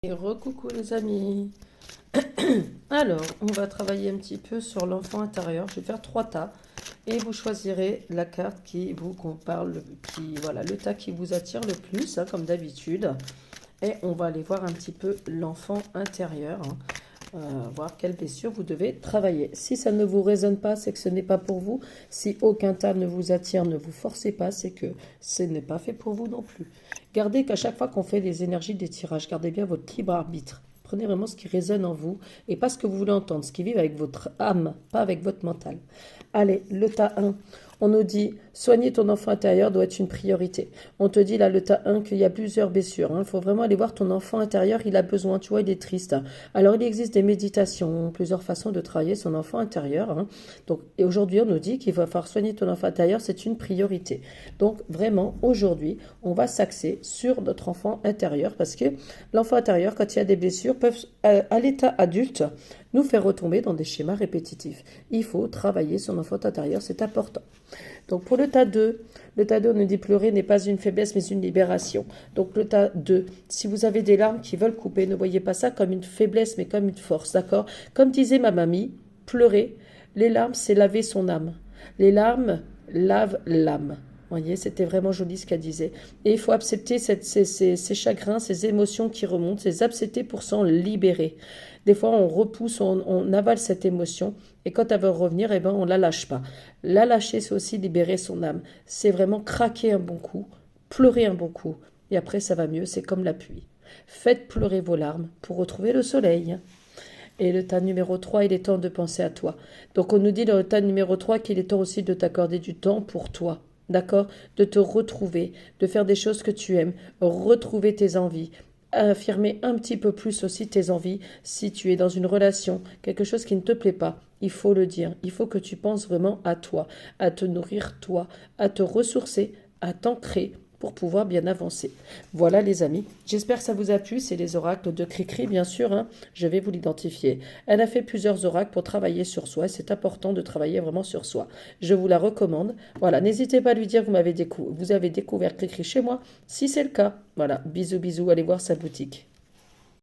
Et recoucou les amis. Alors, on va travailler un petit peu sur l'enfant intérieur. Je vais faire 3 tas et vous choisirez la carte qui vous parle, voilà, le tas qui vous attire le plus, hein, comme d'habitude. Et on va aller voir un petit peu l'enfant intérieur, hein, voir quelle blessure vous devez travailler. Si ça ne vous résonne pas, c'est que ce n'est pas pour vous. Si aucun tas ne vous attire, ne vous forcez pas, c'est que ce n'est pas fait pour vous non plus. Gardez qu'à chaque fois qu'on fait les énergies des tirages, gardez bien votre libre arbitre. Prenez vraiment ce qui résonne en vous et pas ce que vous voulez entendre, ce qui vive avec votre âme, pas avec votre mental. Allez, le tas 1. On nous dit, soigner ton enfant intérieur doit être une priorité. On te dit là, le tas 1, qu'il y a plusieurs blessures. Il faut vraiment aller voir ton enfant intérieur, il a besoin, tu vois, il est triste. Alors, il existe des méditations, plusieurs façons de travailler son enfant intérieur. Donc, et aujourd'hui, on nous dit qu'il va falloir soigner ton enfant intérieur, c'est une priorité. Donc, vraiment, aujourd'hui, on va s'axer sur notre enfant intérieur parce que l'enfant intérieur, quand il y a des blessures, peuvent, à l'état adulte, nous faire retomber dans des schémas répétitifs. Il faut travailler son enfant intérieur, c'est important. Donc pour le tas 2, on nous dit pleurer n'est pas une faiblesse mais une libération. Donc le tas 2, si vous avez des larmes qui veulent couper, ne voyez pas ça comme une faiblesse mais comme une force, d'accord? Comme disait ma mamie, pleurer, les larmes c'est laver son âme. Les larmes lavent l'âme. Vous voyez, c'était vraiment joli ce qu'elle disait. Et il faut accepter ces chagrins, ces émotions qui remontent, les accepter pour s'en libérer. Des fois, on repousse, on avale cette émotion, et quand elle veut revenir, eh ben, on la lâche pas. La lâcher, c'est aussi libérer son âme. C'est vraiment craquer un bon coup, pleurer un bon coup, et après, ça va mieux, c'est comme la pluie. Faites pleurer vos larmes pour retrouver le soleil. Et le tas numéro 3, il est temps de penser à toi. Donc, on nous dit dans le tas numéro 3 qu'il est temps aussi de t'accorder du temps pour toi. D'accord? De te retrouver, de faire des choses que tu aimes, retrouver tes envies, affirmer un petit peu plus aussi tes envies. Si tu es dans une relation, quelque chose qui ne te plaît pas, il faut le dire. Il faut que tu penses vraiment à toi, à te nourrir toi, à te ressourcer, à t'ancrer pour pouvoir bien avancer. Voilà les amis, j'espère que ça vous a plu, c'est les oracles de Cricri bien sûr, hein. Je vais vous l'identifier. Elle a fait plusieurs oracles pour travailler sur soi et c'est important de travailler vraiment sur soi. Je vous la recommande. Voilà, n'hésitez pas à lui dire que vous avez découvert Cricri chez moi, si c'est le cas. Voilà, bisous bisous, allez voir sa boutique.